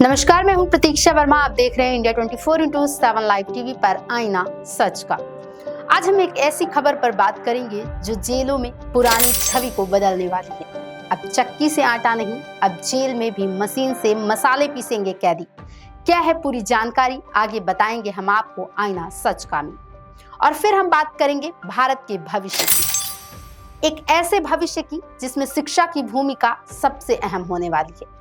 नमस्कार, मैं हूं प्रतीक्षा वर्मा। आप देख रहे हैं इंडिया 24x7 लाइव टीवी पर आईना सच का। आज हम एक ऐसी खबर पर बात करेंगे जो जेलों में पुरानी छवि को बदलने वाली है। अब चक्की से आटा नहीं, अब जेल में भी मशीन से मसाले पीसेंगे कैदी। क्या है पूरी जानकारी, आगे बताएंगे हम आपको आईना सच का में। और फिर हम बात करेंगे भारत के भविष्य की, एक ऐसे भविष्य की जिसमें शिक्षा की भूमिका सबसे अहम होने वाली है।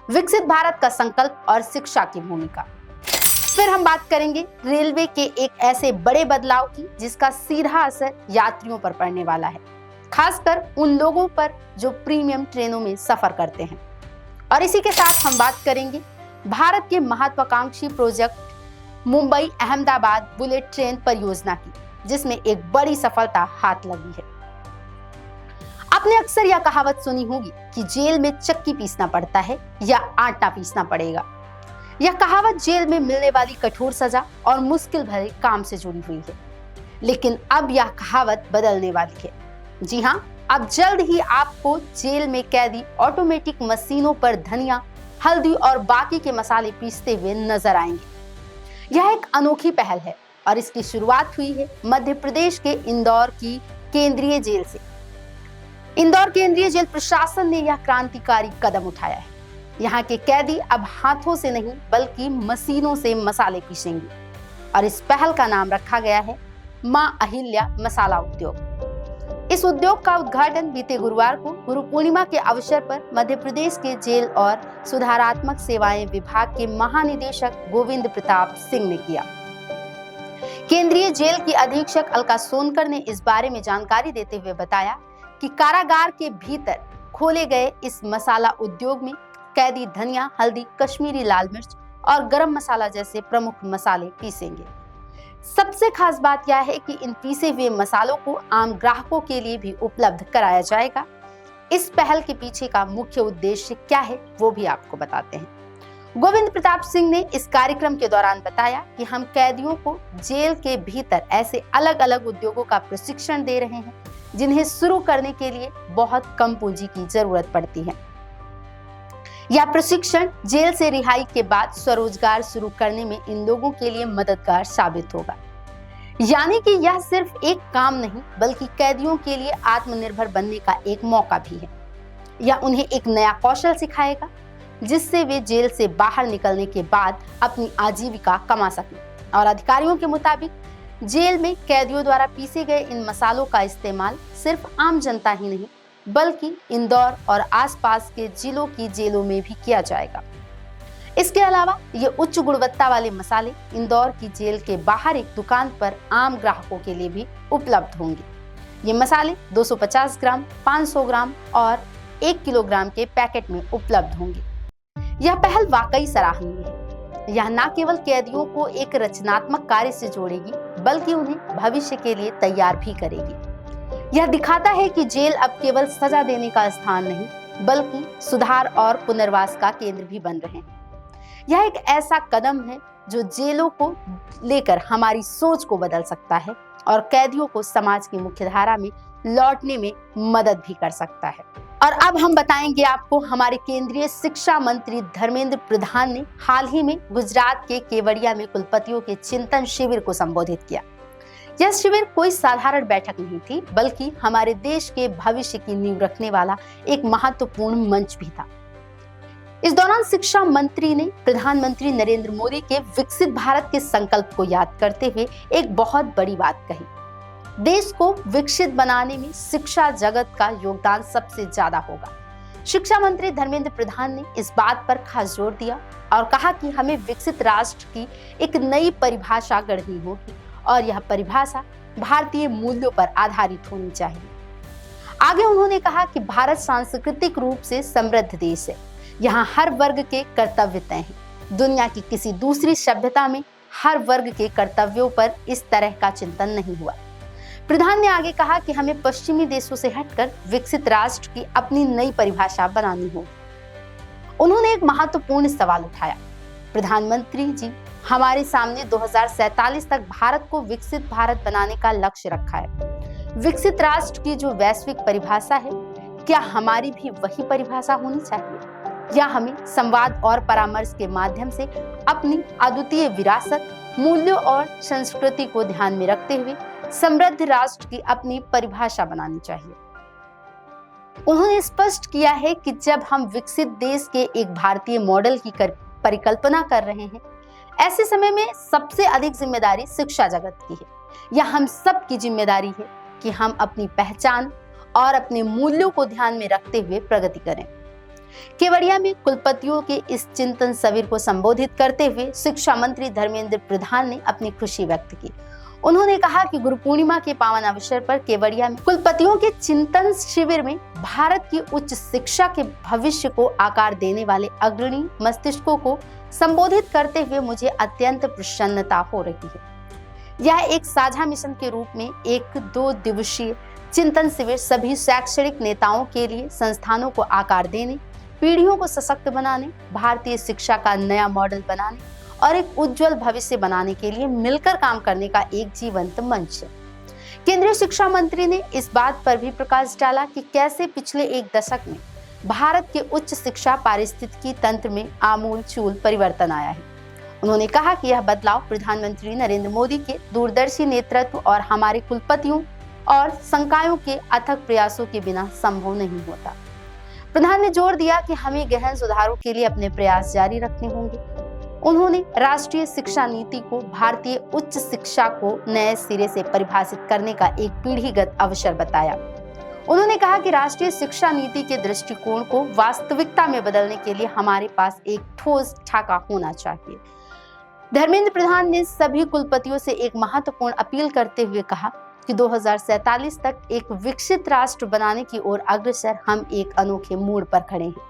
विकसित भारत का संकल्प और शिक्षा की भूमिका। फिर हम बात करेंगे रेलवे के एक ऐसे बड़े बदलाव की जिसका सीधा असर यात्रियों पर पड़ने वाला है, खासकर उन लोगों पर जो प्रीमियम ट्रेनों में सफर करते हैं। और इसी के साथ हम बात करेंगे भारत के महत्वाकांक्षी project Mumbai Ahmedabad bullet train परियोजना की, जिसमें एक बड़ी सफलता हाथ लगी है। आपने अक्सर यह कहावत सुनी होगी कि जेल में चक्की पीसना पड़ता है या आटा पीसना पड़ेगा। यह कहावत जेल में मिलने वाली कठोर सजा और मुश्किल भरे काम से जुड़ी हुई है, लेकिन अब यह कहावत बदलने वाली है। जी हाँ, अब जल्द ही आपको जेल में कैदी ऑटोमेटिक मशीनों पर धनिया, हल्दी और बाकी के मसाले पीसते हुए नजर आएंगे। यह एक अनोखी पहल है और इसकी शुरुआत हुई है मध्य प्रदेश के इंदौर की केंद्रीय जेल से। इंदौर केंद्रीय जेल प्रशासन ने यह क्रांतिकारी कदम उठाया है। यहाँ के कैदी अब हाथों से नहीं बल्कि मशीनों से मसाले पीसेंगे और इस पहल का नाम रखा गया है मां अहिल्या मसाला उद्योग। इस उद्योग का उद्घाटन बीते गुरुवार को गुरु पूर्णिमा के अवसर पर मध्य प्रदेश के जेल और सुधारात्मक सेवाएं विभाग के महानिदेशक गोविंद प्रताप सिंह ने किया। केंद्रीय जेल की अधीक्षक अलका सोनकर ने इस बारे में जानकारी देते हुए बताया कि कारागार के भीतर खोले गए इस मसाला उद्योग में कैदी धनिया, हल्दी, कश्मीरी लाल मिर्च और गरम मसाला जैसे प्रमुख मसाले पीसेंगे। सबसे खास बात यह है कि इन पीसे हुए मसालों को आम ग्राहकों के लिए भी उपलब्ध कराया जाएगा। इस पहल के पीछे का मुख्य उद्देश्य क्या है वो भी आपको बताते हैं। गोविंद प्रताप सिंह ने इस कार्यक्रम के दौरान बताया कि हम कैदियों को जेल के भीतर ऐसे अलग अलग उद्योगों का प्रशिक्षण दे रहे हैं जिन्हें शुरू करने के लिए बहुत कम पूंजी की जरूरत पड़ती है। यह प्रशिक्षण जेल से रिहाई के बाद स्वरोजगार शुरू करने में इन लोगों के लिए मददगार साबित होगा। यानी कि यह सिर्फ एक काम नहीं बल्कि कैदियों के लिए आत्मनिर्भर बनने का एक मौका भी है। यह उन्हें एक नया कौशल सिखाएगा जिससे वे जेल से बाहर निकलने के बाद अपनी आजीविका कमा सकें। और अधिकारियों के मुताबिक जेल में कैदियों द्वारा पीसे गए इन मसालों का इस्तेमाल सिर्फ आम जनता ही नहीं बल्कि इंदौर और आसपास के जिलों की जेलों में भी किया जाएगा। इसके अलावा ये उच्च गुणवत्ता वाले मसाले इंदौर की जेल के बाहर एक दुकान पर आम ग्राहकों के लिए भी उपलब्ध होंगे। ये मसाले 250 ग्राम, 500 ग्राम और 1 किलोग्राम के पैकेट में उपलब्ध होंगे। यह पहल वाकई सराहनीय है। यह न केवल कैदियों को एक रचनात्मक कार्य से जोड़ेगी बल्कि उन्हें भविष्य के लिए तैयार भी करेगी। यह दिखाता है कि जेल अब केवल सजा देने का स्थान नहीं बल्कि सुधार और पुनर्वास का केंद्र भी बन रहे हैं। यह एक ऐसा कदम है जो जेलों को लेकर हमारी सोच को बदल सकता है और कैदियों को समाज की मुख्यधारा में लौटने में मदद भी कर सकता है। और अब हम बताएंगे आपको, हमारे केंद्रीय शिक्षा मंत्री धर्मेंद्र प्रधान ने हाल ही में गुजरात के केवड़िया में कुलपतियों के चिंतन शिविर को संबोधित किया। यह शिविर कोई साधारण बैठक नहीं थी बल्कि हमारे देश के भविष्य की नींव रखने वाला एक महत्वपूर्ण मंच भी था। इस दौरान शिक्षा मंत्री ने प्रधानमंत्री नरेंद्र मोदी के विकसित भारत के संकल्प को याद करते हुए एक बहुत बड़ी बात कही। देश को विकसित बनाने में शिक्षा जगत का योगदान सबसे ज्यादा होगा। शिक्षा मंत्री धर्मेंद्र प्रधान ने इस बात पर खास जोर दिया और कहा कि हमें विकसित राष्ट्र की एक नई परिभाषा गढ़नी होगी और यह परिभाषा भारतीय मूल्यों पर आधारित होनी चाहिए। आगे उन्होंने कहा कि भारत सांस्कृतिक रूप से समृद्ध देश है। यहाँ हर वर्ग के कर्तव्य तय हैं। दुनिया की किसी दूसरी सभ्यता में हर वर्ग के कर्तव्यों पर इस तरह का चिंतन नहीं हुआ। प्रधान ने आगे कहा कि हमें पश्चिमी देशों से हटकर विकसित राष्ट्र की अपनी नई परिभाषा बनानी होगी। उन्होंने एक महत्वपूर्ण सवाल उठाया। प्रधानमंत्री जी, हमारे सामने 2047 तक भारत को विकसित भारत बनाने का लक्ष्य रखा है। विकसित राष्ट्र की जो वैश्विक परिभाषा है, क्या हमारी भी वही परिभाषा होनी चाहिए? यह हमें संवाद और परामर्श के माध्यम से अपनी अद्वितीय विरासत, मूल्यों और संस्कृति को ध्यान में रखते हुए समृद्ध राष्ट्र की अपनी परिभाषा बनानी चाहिए। उन्होंने स्पष्ट किया है कि जब हम विकसित देश के एक भारतीय मॉडल की परिकल्पना कर रहे हैं, ऐसे समय में सबसे अधिक जिम्मेदारी शिक्षा जगत की है। यह हम सब की जिम्मेदारी है कि हम अपनी पहचान और अपने मूल्यों को ध्यान में रखते हुए प्रगति करें। केवड़िया में कुलपतियों के इस चिंतन शिविर को संबोधित करते हुए शिक्षा मंत्री धर्मेंद्र प्रधान ने अपनी खुशी व्यक्त की। उन्होंने कहा कि गुरु पूर्णिमा के पावन अवसर पर केवड़िया में कुलपतियों के चिंतन शिविर में भारत की उच्च शिक्षा के भविष्य को आकार देने वाले अग्रणी मस्तिष्कों को संबोधित करते हुए मुझे अत्यंत प्रसन्नता हो रही है। यह एक साझा मिशन के रूप में एक 2 दिवसीय चिंतन शिविर सभी शैक्षणिक नेताओं के लिए संस्थानों को आकार देने, पीढ़ियों को सशक्त बनाने, भारतीय शिक्षा का नया मॉडल बनाने और एक उज्जवल भविष्य बनाने के लिए मिलकर काम करने का एक जीवंत मंच है। केंद्रीय शिक्षा मंत्री ने इस बात पर भी प्रकाश डाला कि कैसे पिछले एक दशक में भारत के उच्च शिक्षा पारिस्थितिकी तंत्र में आमूलचूल परिवर्तन आया है। उन्होंने कहा कि यह बदलाव प्रधानमंत्री नरेंद्र मोदी के दूरदर्शी नेतृत्व और हमारे कुलपतियों और संकायों के अथक प्रयासों के बिना संभव नहीं होता। प्रधान ने जोर दिया कि हमें गहन सुधारों के लिए अपने प्रयास जारी रखने होंगे। उन्होंने राष्ट्रीय शिक्षा नीति को भारतीय उच्च शिक्षा को नए सिरे से परिभाषित करने का एक पीढ़ीगत अवसर बताया। उन्होंने कहा कि राष्ट्रीय शिक्षा नीति के दृष्टिकोण को वास्तविकता में बदलने के लिए हमारे पास एक ठोस ठाका होना चाहिए। धर्मेंद्र प्रधान ने सभी कुलपतियों से एक महत्वपूर्ण अपील करते हुए कहा कि 2047 तक एक विकसित राष्ट्र बनाने की ओर अग्रसर हम एक अनोखे मोड़ पर खड़े हैं।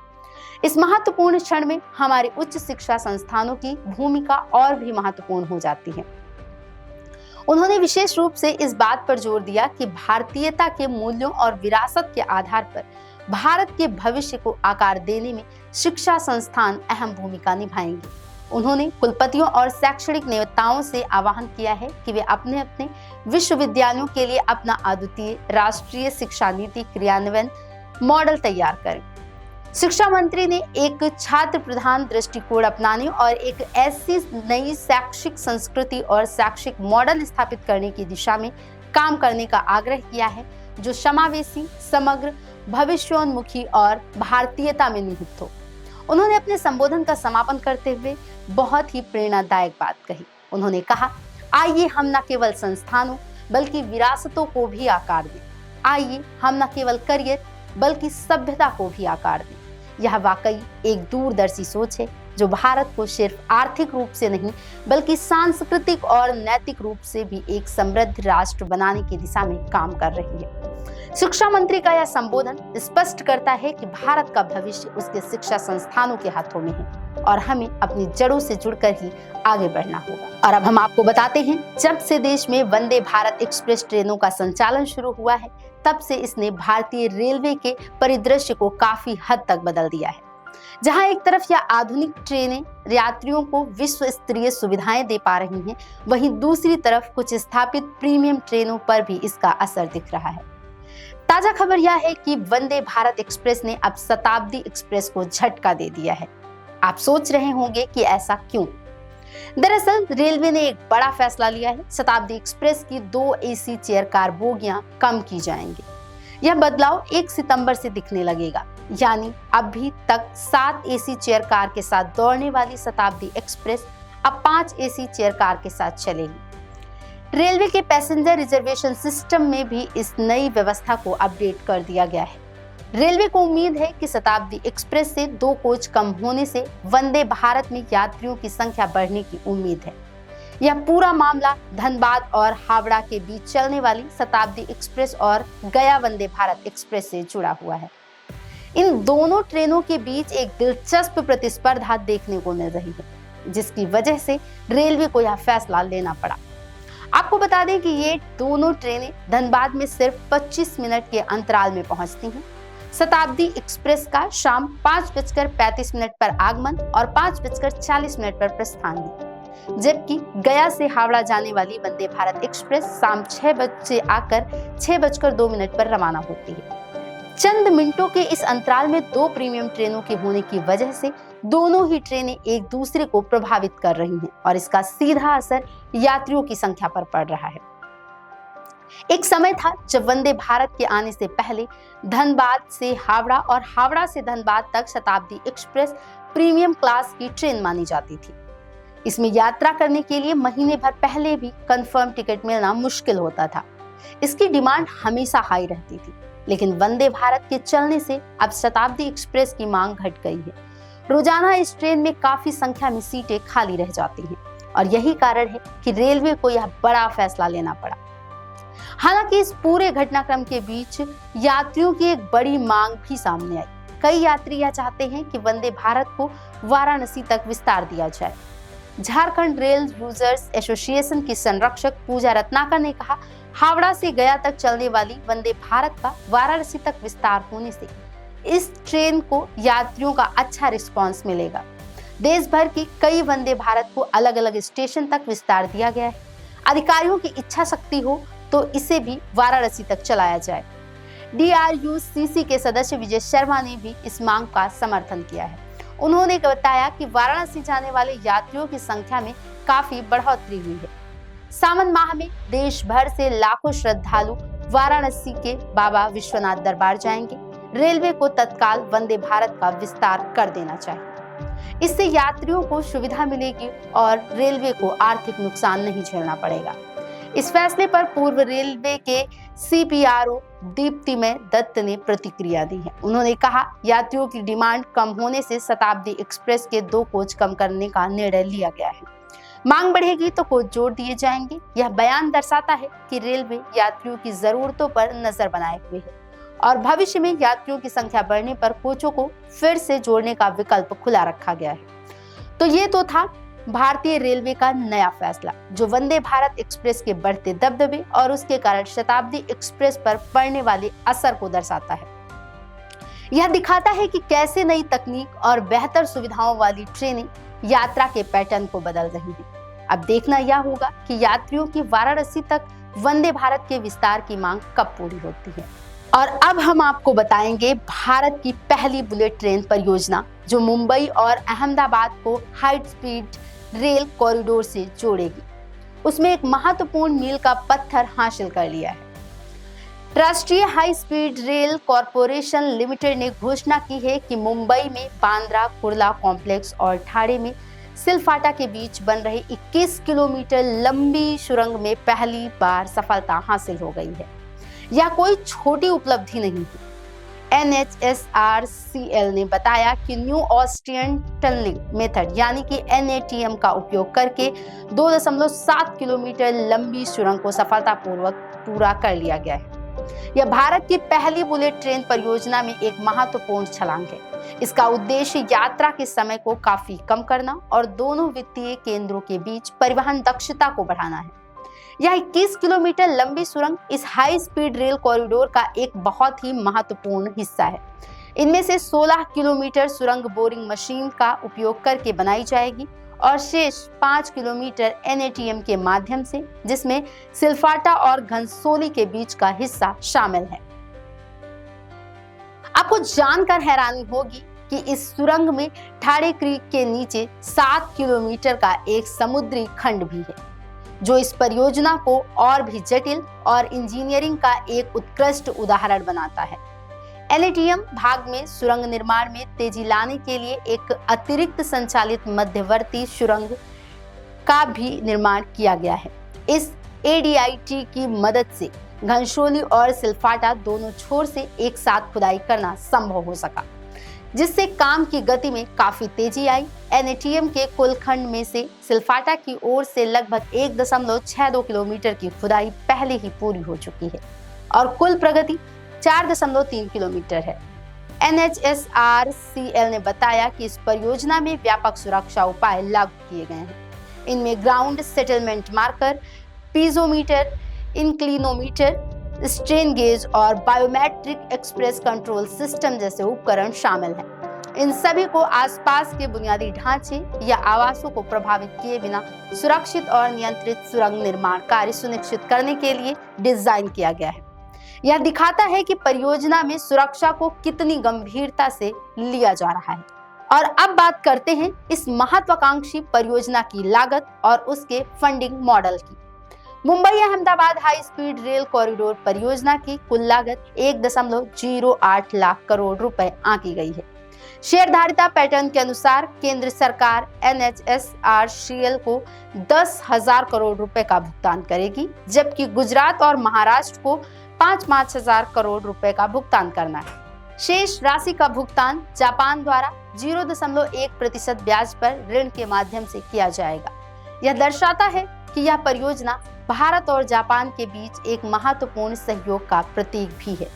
इस महत्वपूर्ण क्षण में हमारे उच्च शिक्षा संस्थानों की भूमिका और भी महत्वपूर्ण हो जाती है। उन्होंने विशेष रूप से इस बात पर जोर दिया कि भारतीयता के मूल्यों और विरासत के आधार पर भारत के भविष्य को आकार देने में शिक्षा संस्थान अहम भूमिका निभाएंगे। उन्होंने कुलपतियों और शैक्षणिक नेताओं से आह्वान किया है कि वे अपने अपने विश्वविद्यालयों के लिए अपना अद्वितीय राष्ट्रीय शिक्षा नीति क्रियान्वयन मॉडल तैयार करें। शिक्षा मंत्री ने एक छात्र प्रधान दृष्टिकोण अपनाने और एक ऐसी नई शैक्षिक संस्कृति और शैक्षिक मॉडल स्थापित करने की दिशा में काम करने का आग्रह किया है जो समावेशी, समग्र, भविष्योन्मुखी और भारतीयता में निहित हो। उन्होंने अपने संबोधन का समापन करते हुए बहुत ही प्रेरणादायक बात कही। उन्होंने कहा, आइए हम न केवल संस्थानों बल्कि विरासतों को भी आकार दें। आइए हम न केवल करियर बल्कि सभ्यता को भी आकार दें। यह वाकई एक दूरदर्शी सोच है जो भारत को सिर्फ आर्थिक रूप से नहीं बल्कि सांस्कृतिक और नैतिक रूप से भी एक समृद्ध राष्ट्र बनाने की दिशा में काम कर रही है। शिक्षा मंत्री का यह संबोधन स्पष्ट करता है कि भारत का भविष्य उसके शिक्षा संस्थानों के हाथों में है और हमें अपनी जड़ों से जुड़कर ही आगे बढ़ना होगा। और अब हम आपको बताते हैं, जब से देश में वंदे भारत एक्सप्रेस ट्रेनों का संचालन शुरू हुआ है, तब से इसने भारतीय रेलवे के परिदृश्य को काफी हद तक बदल दिया है। जहां एक तरफ यह आधुनिक ट्रेनें यात्रियों को विश्व स्तरीय सुविधाएं दे पा रही हैं, वहीं दूसरी तरफ कुछ स्थापित प्रीमियम ट्रेनों पर भी इसका असर दिख रहा है। ताजा खबर यह है कि वंदे भारत एक्सप्रेस ने अब शताब्दी एक्सप्रेस को झटका दे दिया है। आप सोच रहे होंगे कि ऐसा क्यों? दरअसल रेलवे ने एक बड़ा फैसला लिया है। शताब्दी एक्सप्रेस की 2 एसी चेयर कार बोगियां कम की जाएंगी। यह बदलाव 1 सितंबर से दिखने लगेगा, यानी अभी तक 7 एसी चेयर कार के साथ दौड़ने वाली शताब्दी एक्सप्रेस अब 5 एसी चेयर कार के साथ चलेगी। रेलवे के पैसेंजर रिजर्वेशन सिस्टम में भी इस नई व्यवस्था को अपडेट कर दिया गया है। रेलवे को उम्मीद है कि शताब्दी एक्सप्रेस से 2 कोच कम होने से वंदे भारत में यात्रियों की संख्या बढ़ने की उम्मीद है। यह पूरा मामला धनबाद और हावड़ा के बीच चलने वाली शताब्दी एक्सप्रेस और गया वंदे भारत एक्सप्रेस से जुड़ा हुआ है। इन दोनों ट्रेनों के बीच एक दिलचस्प प्रतिस्पर्धा देखने को मिल रही है, जिसकी वजह से रेलवे को यह फैसला लेना पड़ा। आपको बता दें कि ये दोनों ट्रेनें धनबाद में सिर्फ 25 मिनट के अंतराल में पहुंचती हैं। शताब्दी एक्सप्रेस का शाम 5:35 पर आगमन और 5:40 पर प्रस्थान है, जबकि गया से हावड़ा जाने वाली वंदे भारत एक्सप्रेस शाम 6 बजे आकर 6:02 पर रवाना होती है। चंद मिनटों के इस अंतराल में दो प्रीमियम ट्रेनों के होने की वजह से दोनों ही ट्रेनें एक दूसरे को प्रभावित कर रही हैं और इसका सीधा असर यात्रियों की संख्या पर पड़ रहा है। एक समय था जब वंदे भारत के आने से पहले धनबाद से हावड़ा और हावड़ा से धनबाद तक शताब्दी एक्सप्रेस प्रीमियम क्लास की ट्रेन मानी जाती थी। इसमें यात्रा करने के लिए महीने भर पहले भी कंफर्म टिकट मिलना मुश्किल होता था। इसकी डिमांड हमेशा हाई रहती थी, लेकिन वंदे भारत के चलने से अब शताब्दी एक्सप्रेस की मांग घट गई है। रोजाना इस ट्रेन में काफी संख्या में सीटें खाली रह जाती हैं और यही कारण है कि रेलवे को यह बड़ा फैसला लेना पड़ा। हालांकि इस पूरे घटनाक्रम के बीच यात्रियों की एक बड़ी मांग भी सामने आई। कई यात्री यह चाहते हैं कि वंदे भारत को वाराणसी तक विस्तार दिया जाए। झारखंड रेल यूजर्स एसोसिएशन की संरक्षक पूजा रत्नाकर ने कहा, हावड़ा से गया तक चलने वाली वंदे भारत का वाराणसी तक विस्तार होने से इस ट्रेन को यात्रियों का अच्छा रिस्पांस मिलेगा। देश भर की कई वंदे भारत को अलग अलग स्टेशन तक विस्तार दिया गया है। अधिकारियों की इच्छा शक्ति हो तो इसे भी वाराणसी तक चलाया जाए। DRUCC के सदस्य विजय शर्मा ने भी इस मांग का समर्थन किया है। उन्होंने बताया कि वाराणसी जाने वाले यात्रियों की संख्या में काफी बढ़ोतरी हुई है। सावन माह में देश भर से लाखों श्रद्धालु वाराणसी के बाबा विश्वनाथ दरबार जाएंगे। रेलवे को तत्काल वंदे भारत का विस्तार कर देना चाहिए। इससे यात्रियों को सुविधा मिलेगी और रेलवे को आर्थिक नुकसान नहीं झेलना पड़ेगा। इस फैसले पर पूर्व रेलवे के CPRO दीप्तिमय दत्त ने प्रतिक्रिया दी है। उन्होंने कहा, यात्रियों की डिमांड कम होने से शताब्दी एक्सप्रेस के 2 कोच कम करने का निर्णय लिया गया है। मांग बढ़ेगी तो कोच जोड़ दिए जाएंगे। यह बयान दर्शाता है कि रेलवे यात्रियों की जरूरतों पर नजर बनाए हुए है और भविष्य में यात्रियों की संख्या बढ़ने पर कोचों को फिर से जोड़ने का विकल्प खुला रखा गया है। तो ये तो था भारतीय रेलवे का नया फैसला, जो वंदे भारत एक्सप्रेस के बढ़ते दबदबे और उसके कारण शताब्दी एक्सप्रेस पर पड़ने वाले असर को दर्शाता है। यह दिखाता है कि कैसे नई तकनीक और बेहतर सुविधाओं वाली ट्रेनें यात्रा के पैटर्न को बदल रही हैं। अब देखना यह होगा कि यात्रियों की वाराणसी तक वंदे भारत के विस्तार की मांग कब पूरी होती है। और अब हम आपको बताएंगे भारत की पहली बुलेट ट्रेन परियोजना, जो मुंबई और अहमदाबाद को हाई स्पीड रेल कॉरिडोर से जोड़ेगी। उसमें एक महत्वपूर्ण मील का पत्थर हासिल कर लिया है। राष्ट्रीय high speed rail corporation limited ने घोषणा की है कि मुंबई में बांद्रा कुर्ला कॉम्प्लेक्स और ठाणे में सिलफाटा के बीच बन रही 21 किलोमीटर लंबी सुरंग में पहली बार सफलता हासिल हो गई है। यह कोई छोटी उपलब्धि नहीं है। NHSRCL ने बताया कि न्यू ऑस्ट्रियन टनलिंग मेथड यानी कि NATM का उपयोग करके 2.7 किलोमीटर लंबी सुरंग को सफलतापूर्वक पूरा कर लिया गया है। यह भारत की पहली बुलेट ट्रेन परियोजना में एक महत्वपूर्ण छलांग है। इसका उद्देश्य यात्रा के समय को काफी कम करना और दोनों वित्तीय केंद्रों के बीच परिवहन दक्षता को बढ़ाना है। यह 21 किलोमीटर लंबी सुरंग इस हाई स्पीड रेल कॉरिडोर का एक बहुत ही महत्वपूर्ण हिस्सा है। इनमें से 16 किलोमीटर सुरंग बोरिंग मशीन का उपयोग करके बनाई जाएगी और शेष 5 किलोमीटर NATM के माध्यम से, जिसमें सिलफाटा और घनसोली के बीच का हिस्सा शामिल है। आपको जानकर हैरानी होगी कि इस सुरंग में ठाणे क्रीक के नीचे 7 किलोमीटर का एक समुद्री खंड भी है, जो इस परियोजना को और भी जटिल और इंजीनियरिंग का एक उत्कृष्ट उदाहरण बनाता है। NATM भाग में सुरंग निर्माण में तेजी लाने के लिए एक अतिरिक्त संचालित मध्यवर्ती सुरंग का भी निर्माण किया गया है। इस ADIT की मदद से घनसोली और सिलफाटा दोनों छोर से एक साथ खुदाई करना संभव हो सका, जिससे काम की गति में काफी तेजी आई। NATM के कुल खंड में से सिलफाटा की ओर से लगभग 1.62 किलोमीटर की खुदाई पहले ही पूरी हो चुकी है और कुल प्रगति 4.3 किलोमीटर है। NHSRCL ने बताया कि इस परियोजना में व्यापक सुरक्षा उपाय लागू किए गए हैं। इनमें ground settlement marker, piezometer, inclinometer, strain gauge और बायोमेट्रिक एक्सप्रेस कंट्रोल सिस्टम जैसे उपकरण शामिल हैं। इन सभी को आसपास के बुनियादी ढांचे या आवासों को प्रभावित किए बिना सुरक्षित और नियंत्रित सुरंग निर्माण कार्य सुनिश्चित करने के लिए डिजाइन किया गया है। यह दिखाता है कि परियोजना में सुरक्षा को कितनी गंभीरता से लिया जा रहा है। और अब बात करते हैं इस महत्वाकांक्षी परियोजना की लागत और उसके फंडिंग मॉडल की। Mumbai Ahmedabad high speed rail corridor परियोजना की कुल लागत 1.08 लाख करोड़ रुपए आंकी गई है। शेयरधारिता पैटर्न के अनुसार केंद्र सरकार NHSRCL को 10,000 करोड़ रुपए का भुगतान करेगी, जबकि गुजरात और महाराष्ट्र को 5-5 हजार करोड़ रुपए का भुगतान करना है। शेष राशि का भुगतान जापान द्वारा 0.1% ब्याज पर ऋण के माध्यम से किया जाएगा। यह दर्शाता है कि यह परियोजना भारत और जापान के बीच एक महत्वपूर्ण सहयोग का प्रतीक भी है।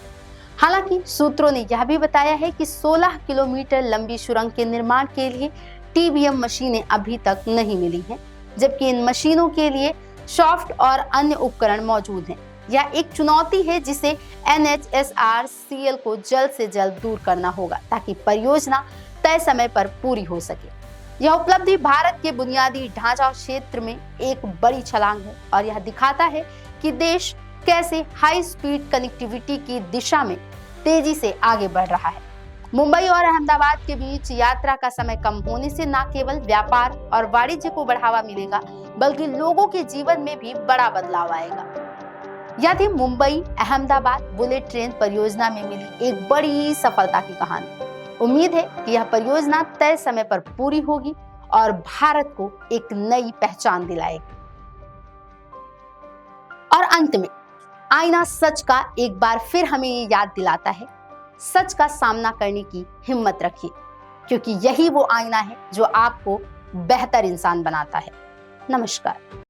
हालांकि सूत्रों ने यह भी बताया है कि 16 किलोमीटर लंबी सुरंग के निर्माण के लिए TBM मशीनें अभी तक नहीं मिली हैं, जबकि इन मशीनों के लिए सॉफ्ट और अन्य उपकरण मौजूद हैं। यह एक चुनौती है जिसे NHSRCL को जल्द से जल्द दूर करना होगा ताकि परियोजना तय समय पर पूरी हो सके। यह उपलब्धि भारत के बुनियादी ढांचा क्षेत्र में एक बड़ी छलांग है और यह दिखाता है कि देश कैसे हाई स्पीड कनेक्टिविटी की दिशा में तेजी से आगे बढ़ रहा है। मुंबई और अहमदाबाद के बीच यात्रा का समय कम होने से न केवल व्यापार और वाणिज्य को बढ़ावा मिलेगा, बल्कि लोगों के जीवन में भी बड़ा बदलाव आएगा। यह थी मुंबई अहमदाबाद बुलेट ट्रेन परियोजना में मिली एक बड़ी सफलता की कहानी। उम्मीद है कि यह परियोजना तय समय पर पूरी होगी और भारत को एक नई पहचान दिलाएगी। और अंत में आईना सच का एक बार फिर हमें ये याद दिलाता है, सच का सामना करने की हिम्मत रखिए, क्योंकि यही वो आईना है जो आपको बेहतर इंसान बनाता है। नमस्कार।